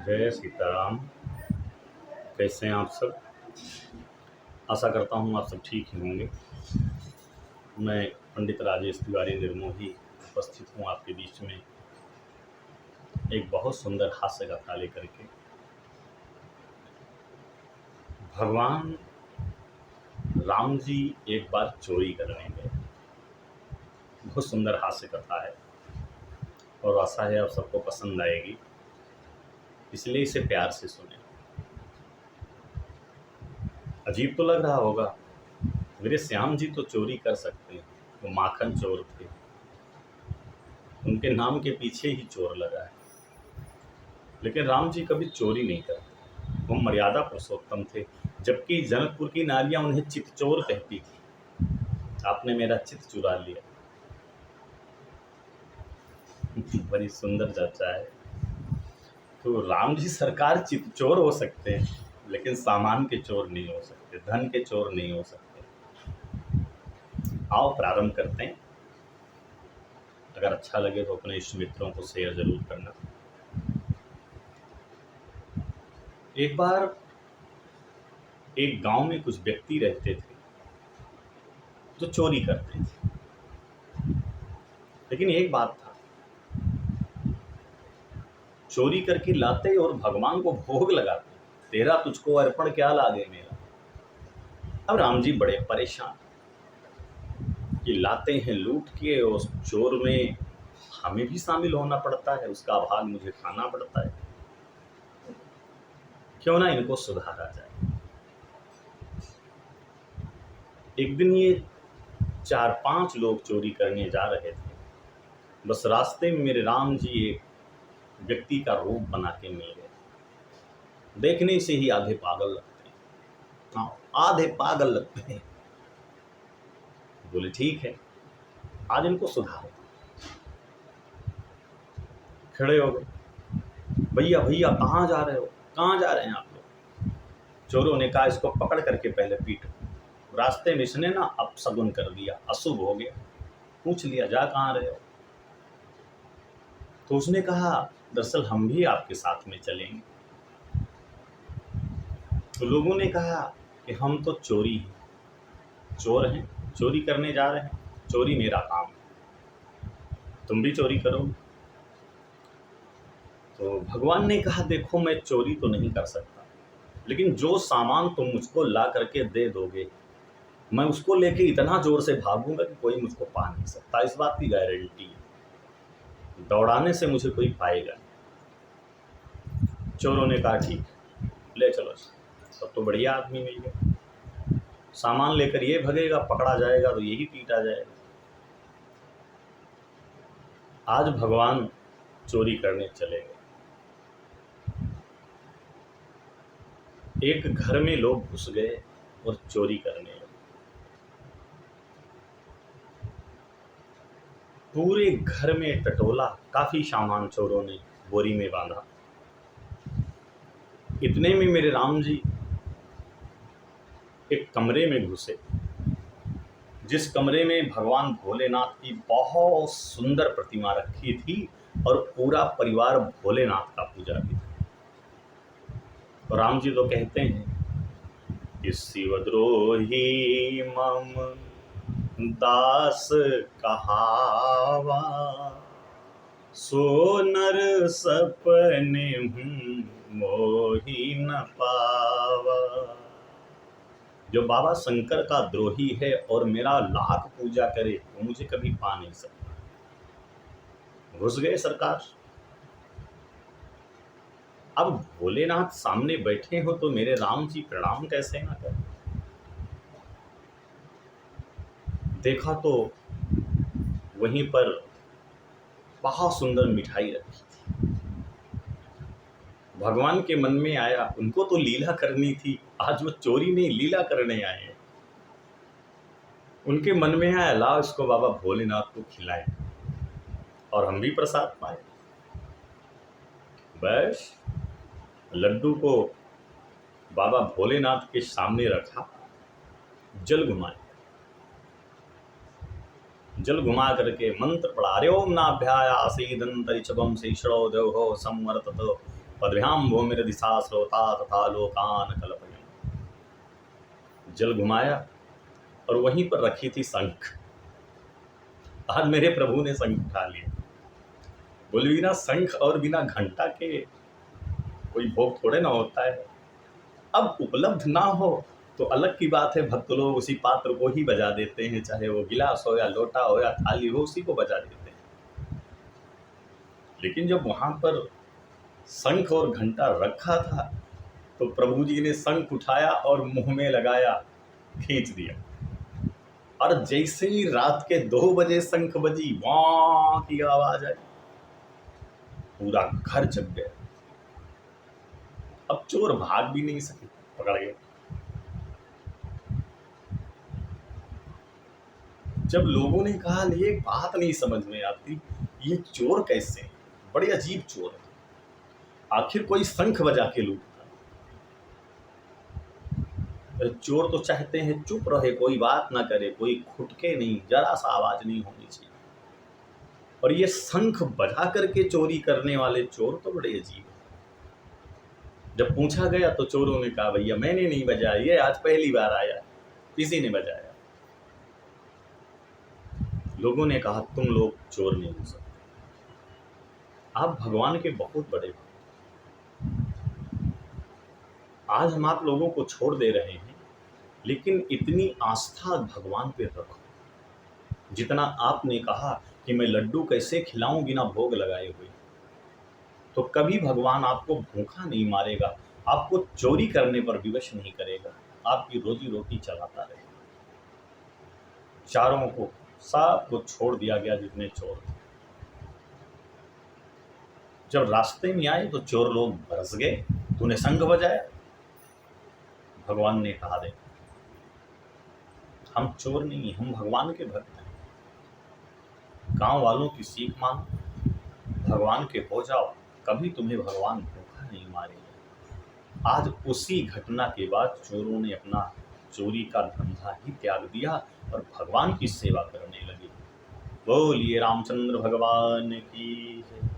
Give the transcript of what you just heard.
जय सीताराम। कैसे हैं आप सब? आशा करता हूँ आप सब ठीक ही होंगे। मैं पंडित राजेश तिवारी निर्मोही उपस्थित हूँ आपके बीच में एक बहुत सुंदर हास्य कथा लेकर के। भगवान राम जी एक बार चोरी करने गए। बहुत सुंदर हास्य कथा है और आशा है आप सबको पसंद आएगी, इसलिए इसे प्यार से सुने। अजीब तो लग रहा होगा, मेरे श्याम जी तो चोरी कर सकते हैं, वो माखन चोर थे, उनके नाम के पीछे ही चोर लगा है। लेकिन राम जी कभी चोरी नहीं करते, वो मर्यादा पुरुषोत्तम थे, जबकि जनकपुर की नारियां उन्हें चितचोर कहती थी। आपने मेरा चित चुरा लिया। बड़ी सुंदर चर्चा है। तो राम जी सरकार चितचोर हो सकते हैं, लेकिन सामान के चोर नहीं हो सकते, धन के चोर नहीं हो सकते। आओ प्रारंभ करते हैं। अगर अच्छा लगे तो अपने इष्ट मित्रों को शेयर जरूर करना। एक बार एक गांव में कुछ व्यक्ति रहते थे जो चोरी करते थे। लेकिन एक बात था, चोरी करके लाते और भगवान को भोग लगाते, तेरा तुझको अर्पण क्या लागे मेरा। अब राम जी बड़े परेशान कि लाते हैं लूट के, उस चोर में हमें भी शामिल होना पड़ता है, उसका भाग मुझे खाना पड़ता है। क्यों ना इनको सुधारा जाए। एक दिन ये 4-5 लोग चोरी करने जा रहे थे। बस रास्ते में मेरे राम जी एक व्यक्ति का रूप बना के मिल गए। देखने से ही आधे पागल लगते हैं। हाँ, आधे पागल लगते हैं। बोले ठीक है, आज इनको सुधारो। खड़े हो गए, भैया भैया कहाँ जा रहे हो, कहाँ जा रहे हैं आप लोग। चोरों ने कहा इसको पकड़ करके पहले पीटो। रास्ते में इसने ना अपशगुन कर दिया, अशुभ हो गया। पूछ लिया जा कहाँ रहे हो, तो उसने कहा दरअसल हम भी आपके साथ में चलेंगे। तो लोगों ने कहा कि हम तो चोरी हैं, चोर हैं, चोरी करने जा रहे हैं, चोरी मेरा काम है, तुम भी चोरी करो। तो भगवान ने कहा देखो मैं चोरी तो नहीं कर सकता, लेकिन जो सामान तुम मुझको ला करके दे दोगे मैं उसको लेके इतना जोर से भागूंगा कि कोई मुझको पा नहीं सकता, इस बात की गारंटी है। दौड़ाने से मुझे कोई पाएगा नहीं। चोरों ने कहा ठीक है, ले चलो। सब तो बढ़िया आदमी मिल गया, सामान लेकर ये भगेगा, पकड़ा जाएगा तो यही पीटा जाएगा। आज भगवान चोरी करने चले गए। एक घर में लोग घुस गए और चोरी करने लगे। पूरे घर में टटोला, काफी सामान चोरों ने बोरी में बांधा। इतने में मेरे राम जी एक कमरे में घुसे, जिस कमरे में भगवान भोलेनाथ की बहुत सुंदर प्रतिमा रखी थी और पूरा परिवार भोलेनाथ का पुजारी था। तो राम जी तो कहते हैं कि शिवद्रोही मम दास कहावा, सो नर सपने मोही न पावा। जो बाबा शंकर का द्रोही है और मेरा लाख पूजा करे वो मुझे कभी पा नहीं सकता। घुस गए सरकार। अब भोलेनाथ सामने बैठे हो तो मेरे राम जी प्रणाम कैसे ना करें। देखा तो वहीं पर बहुत सुंदर मिठाई रखी थी। भगवान के मन में आया उनको तो लीला करनी थी, आज वो चोरी नहीं लीला करने आए। उनके मन में आया लाओ इसको बाबा भोलेनाथ को खिलाएं और हम भी प्रसाद पाए। बस लड्डू को बाबा भोलेनाथ के सामने रखा, जल घुमाए, जल घुमा करके मंत्र पढ़ा, अरे ओम नाभ्यायासीदंतरिक्षभम शेषणो देवो संवर्ततो पद्भ्याम भूमिरदिशा स्रोता तथा लोकान कल्पयन्। जल घुमाया और वहीं पर रखी थी शंख। आज मेरे प्रभु ने शंख उठा लिया। बोले बिना शंख और बिना घंटा के कोई भोग थोड़े ना होता है। अब उपलब्ध ना हो तो अलग की बात है, भक्त लोग उसी पात्र को ही बजा देते हैं, चाहे वो गिलास हो या लोटा हो या थाली हो, उसी को बजा देते हैं। लेकिन जब वहां पर शंख और घंटा रखा था तो प्रभु जी ने शंख उठाया और मुंह में लगाया, खींच दिया, और जैसे ही रात के 2 बजे शंख बजी, वां की आवाज आई, पूरा घर जग गया। अब चोर भाग भी नहीं सके, पकड़ गए। जब लोगों ने कहा ये बात नहीं समझ में आती, ये चोर कैसे, बड़े अजीब चोर है, आखिर कोई शंख बजा के लूटता। चोर तो चाहते हैं चुप रहे, कोई बात ना करे, कोई खुटके नहीं, जरा सा आवाज नहीं होनी चाहिए। और ये शंख बजा करके चोरी करने वाले चोर तो बड़े अजीब है। जब पूछा गया तो चोरों ने कहा भैया मैंने नहीं बजाया, ये आज पहली बार आया, किसी ने बजाया। लोगों ने कहा तुम लोग चोर नहीं हो सकते, आप भगवान के बहुत बड़े हो। आज हम आप लोगों को छोड़ दे रहे हैं, लेकिन इतनी आस्था भगवान पे रखो जितना आपने कहा कि मैं लड्डू कैसे खिलाऊं बिना भोग लगाए हुए, तो कभी भगवान आपको भूखा नहीं मारेगा, आपको चोरी करने पर विवश नहीं करेगा, आपकी रोजी रोटी चलाता रहेगा। चारों को सब को छोड़ दिया गया जितने चोर थे। जब रास्ते में आए तो चोर लोग बरस गए, तूने शंख बजाया। भगवान ने कहा दे हम चोर नहीं, हम भगवान के भक्त हैं। गांव वालों की सीख मानो, भगवान के हो जाओ, कभी तुम्हें भगवान भूखा नहीं मारेगा। आज उसी घटना के बाद चोरों ने अपना चोरी का धंधा ही त्याग दिया और भगवान की सेवा करने लगे। बोलिए रामचंद्र भगवान की जय।